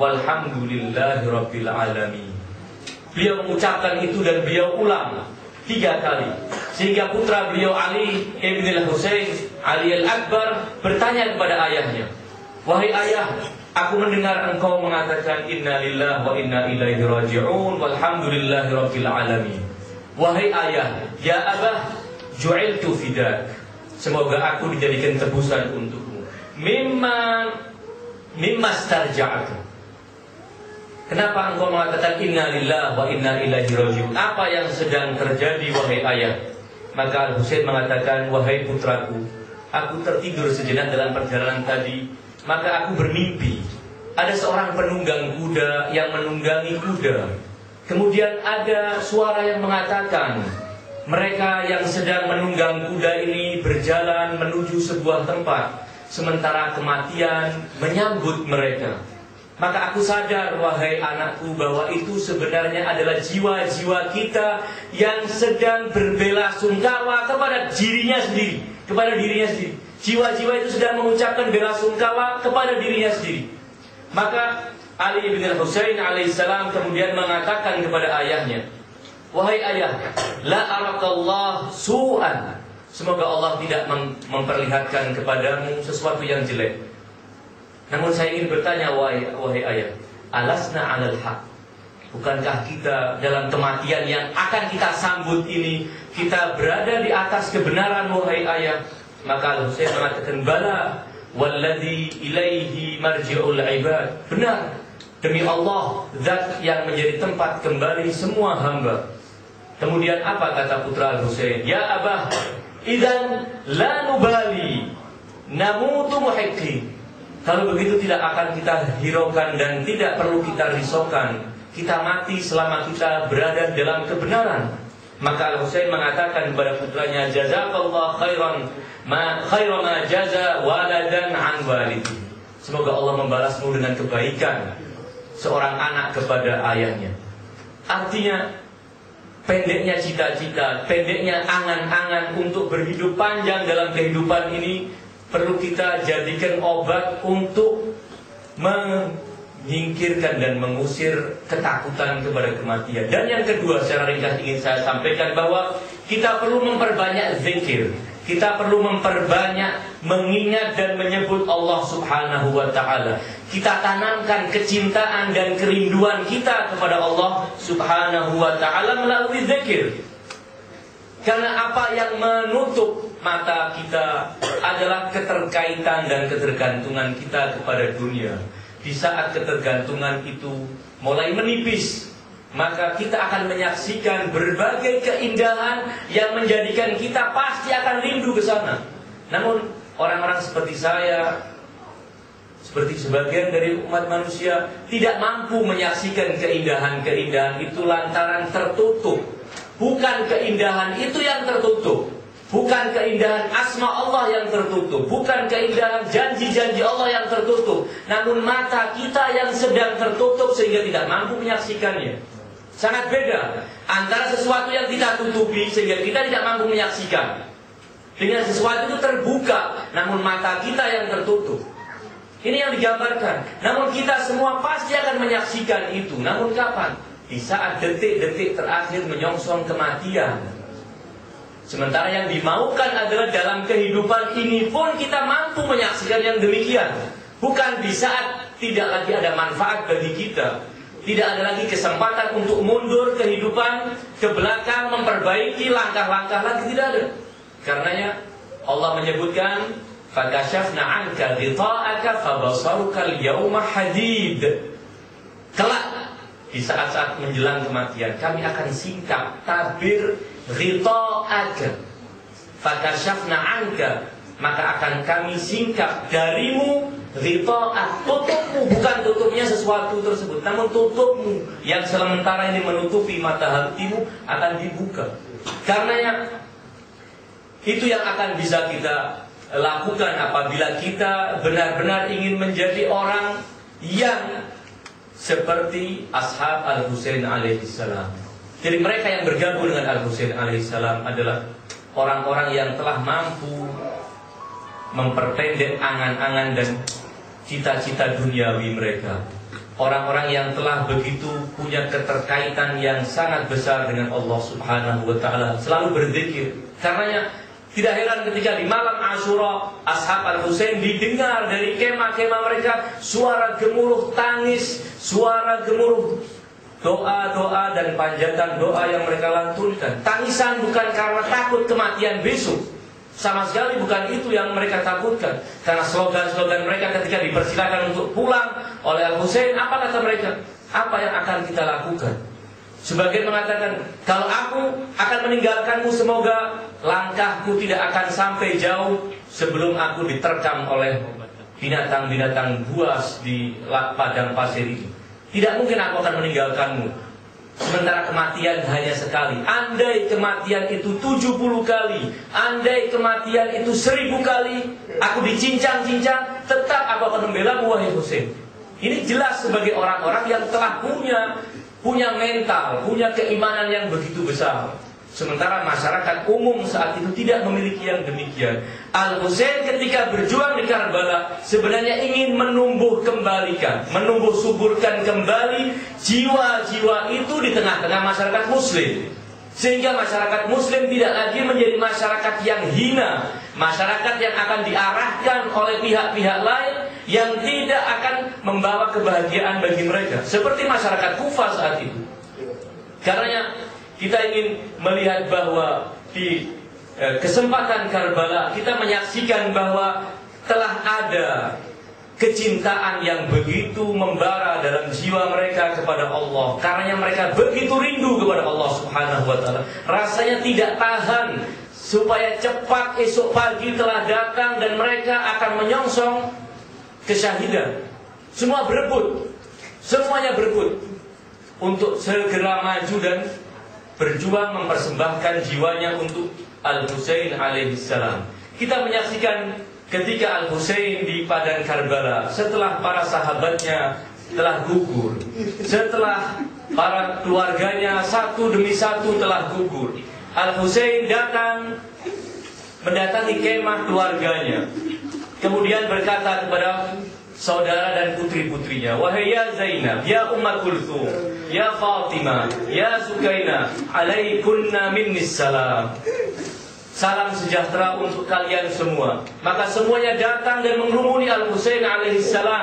walhamdulillahirabbil alamin. Beliau mengucapkan itu dan beliau ulang 3 kali, sehingga putra beliau Ali ibn al-Husain Ali al-Akbar bertanya kepada ayahnya, "Wahai ayah, aku mendengar engkau mengatakan inna lillahi wa inna ilaihi raji'un walhamdulillahirabbil alamin." Wahai ayah, ya abah, ju'iltu fidak, semoga aku dijadikan tebusan untukmu. Mimma starja'atu. Kenapa engkau mengatakan inna lillahi wa inna ilaihi raji'un? Apa yang sedang terjadi wahai ayah? Maka Al-Husain mengatakan, wahai putraku, aku tertidur sejenak dalam perjalanan tadi, maka aku bermimpi ada seorang penunggang kuda yang menunggangi kuda. Kemudian ada suara yang mengatakan, mereka yang sedang menunggang kuda ini berjalan menuju sebuah tempat, sementara kematian menyambut mereka. Maka aku sadar, wahai anakku, bahwa itu sebenarnya adalah jiwa-jiwa kita yang sedang berbelasungkawa kepada dirinya sendiri, Jiwa-jiwa itu sedang mengucapkan belasungkawa kepada dirinya sendiri. Maka Ali bin Husain alaihissalam kemudian mengatakan kepada ayahnya, wahai ayah, la arakallah su'an, semoga Allah tidak memperlihatkan kepadamu sesuatu yang jelek. Namun saya ingin bertanya, wahai ayah, alasna 'alal haq, bukankah kita dalam kematian yang akan kita sambut ini, kita berada di atas kebenaran wahai ayah? Maka Al-Husain mengatakan, bala walladzi ilaihi marji'ul ibad, benar, demi Allah, zat yang menjadi tempat kembali semua hamba. Kemudian apa kata putra Al-Husain? Ya abah, idzan la nubali namutu muhiqqin. Kalau begitu tidak akan kita hiraukan dan tidak perlu kita risaukan, kita mati selama kita berada dalam kebenaran. Maka Al-Husain mengatakan kepada putranya, jazakallah khairan ma jaza waladan an walidi. Semoga Allah membalasmu dengan kebaikan seorang anak kepada ayahnya. Artinya, pendeknya cita-cita, pendeknya angan-angan untuk berhidup panjang dalam kehidupan ini perlu kita jadikan obat untuk menyingkirkan dan mengusir ketakutan kepada kematian. Dan yang kedua, secara ringkas ingin saya sampaikan bahwa kita perlu memperbanyak zikir. Kita perlu memperbanyak mengingat dan menyebut Allah Subhanahu wa ta'ala. Kita tanamkan kecintaan dan kerinduan kita kepada Allah Subhanahu wa ta'ala melalui zikir. Karena apa yang menutup mata kita adalah keterkaitan dan ketergantungan kita kepada dunia. Di saat ketergantungan itu mulai menipis, maka kita akan menyaksikan berbagai keindahan yang menjadikan kita pasti akan rindu ke sana. Namun orang-orang seperti saya, seperti sebagian dari umat manusia, tidak mampu menyaksikan keindahan-keindahan itu lantaran tertutup. Bukan keindahan itu yang tertutup, bukan keindahan asma Allah yang tertutup, bukan keindahan janji-janji Allah yang tertutup, namun mata kita yang sedang tertutup sehingga tidak mampu menyaksikannya. Sangat beda antara sesuatu yang kita tutupi sehingga kita tidak mampu menyaksikan, dengan sesuatu itu terbuka namun mata kita yang tertutup. Ini yang digambarkan. Namun kita semua pasti akan menyaksikan itu. Namun kapan? Di saat detik-detik terakhir menyongsong kematian. Sementara yang dimaukan adalah dalam kehidupan ini pun kita mampu menyaksikan yang demikian. Bukan di saat tidak lagi ada manfaat bagi kita, tidak ada lagi kesempatan untuk mundur kehidupan ke belakang, memperbaiki langkah-langkah lagi, tidak ada. Karenanya Allah menyebutkan, fakashafna anka ghita'aka fabasaruka al-yawma hadid. Kelak di saat-saat menjelang kematian, kami akan singkap tabir ghita'aka, fakashafna anka, maka akan kami singkap darimu ghita'ak, tutupmu, bukan tutupnya sesuatu tersebut, namun tutupmu yang sementara ini menutupi mata hatimu akan dibuka. Karenanya itu yang akan bisa kita lakukan apabila kita benar-benar ingin menjadi orang yang seperti ashab Al-Husain alaihissalam. Jadi mereka yang bergabung dengan Al-Husain alaihissalam adalah orang-orang yang telah mampu memperpendek angan-angan dan cita-cita duniawi mereka. orang-orang yang telah begitu punya keterkaitan yang sangat besar dengan Allah Subhanahu wa Ta'ala, selalu berzikir. Karenanya tidak heran ketika di malam Asyura ashab Al-Husain didengar dari kemah-kemah mereka suara gemuruh tangis, suara gemuruh doa-doa dan panjatan doa yang mereka lantunkan. Tangisan bukan karena takut kematian besok, sama sekali bukan itu yang mereka takutkan. Karena slogan-slogan mereka ketika dipersilakan untuk pulang oleh Al-Husain, apa kata mereka? Apa yang akan kita lakukan? Sebagian mengatakan, kalau aku akan meninggalkanmu, semoga langkahku tidak akan sampai jauh sebelum aku diterkam oleh binatang-binatang buas di padang pasir itu. Tidak mungkin aku akan meninggalkanmu, sementara kematian hanya sekali. Andai kematian itu 70 kali, andai kematian itu 1000 kali, aku dicincang-cincang, tetap aku akan membela wahai Husain. Ini jelas sebagai orang-orang yang telah punya mental, punya keimanan yang begitu besar. Sementara masyarakat umum saat itu tidak memiliki yang demikian. Al-Husain ketika berjuang di Karbala sebenarnya ingin menumbuh suburkan kembali jiwa-jiwa itu di tengah-tengah masyarakat muslim. Sehingga masyarakat muslim tidak lagi menjadi masyarakat yang hina, masyarakat yang akan diarahkan oleh pihak-pihak lain yang tidak akan membawa kebahagiaan bagi mereka, seperti masyarakat Kufah saat itu. Karenanya kita ingin melihat bahwa di kesempatan Karbala kita menyaksikan bahwa telah ada kecintaan yang begitu membara dalam jiwa mereka kepada Allah. Karena mereka begitu rindu kepada Allah Subhanahu wa Ta'ala, rasanya tidak tahan supaya cepat esok pagi telah datang dan mereka akan menyongsong kesyahidan. Semuanya berebut untuk segera maju dan berjuang mempersembahkan jiwanya untuk Al-Husain alaihissalam. Kita menyaksikan ketika Al-Husain di padang Karbala, setelah para sahabatnya telah gugur, setelah para keluarganya satu demi satu telah gugur, Al-Husain mendatangi kemah keluarganya, kemudian berkata kepada saudara dan putri-putrinya, wahai ya Zainab, ya Umma Kulthum, ya Fatimah, ya Sukaina, alaikunna minnis salam. Salam sejahtera untuk kalian semua. Maka semuanya datang dan mengerumuni Al-Husain alaihissalam.